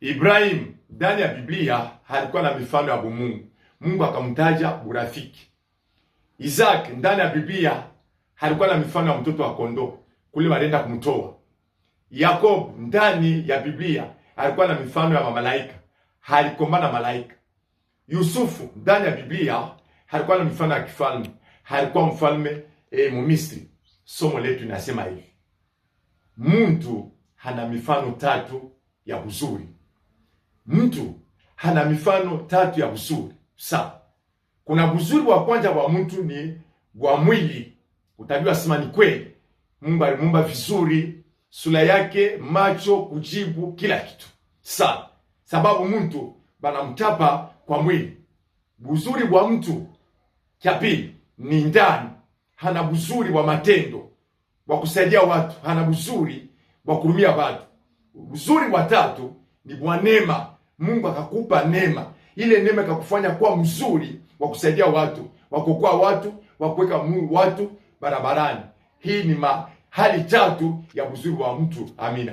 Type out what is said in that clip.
Ibrahim ndani ya Biblia alikuwa na mifano ya Mungu. Mungu akamtaja urafiki. Isaac ndani ya Biblia alikuwa na mifano ya mtoto wa kondoo kule walienda kumtoa. Yakob ndani ya Biblia alikuwa na mifano ya malaika, alikombana malaika. Yusufu ndani ya Biblia alikuwa na mifano ya kifalme, alikuwa mfalme Misri. Somo letu linasema hivi: mtu hana mifano tatu ya uzuri. Mtu hana mifano tatu ya uzuri. Sawa. Kuna uzuri wa kwanza wa mtu ni wa mwili. Utajua sema ni kweli. Mungu alimuumba vizuri, sura yake, macho, kujibu, kila kitu. Sawa. Sababu mtu banamchapa kwa mwili. Uzuri wa mtu cha pili ni ndani. Hana uzuri wa matendo, wa kusaidia watu, hana uzuri wa kurumia watu. Uzuri wa tatu ni wa neema. Mungu akakupa neema. Ile neema ikakufanya kuwa mzuri wa kusaidia watu, wa kuokoa watu, wa kuweka watu barabarani. Hii ni hali tatu ya uzuri wa mtu. Amina.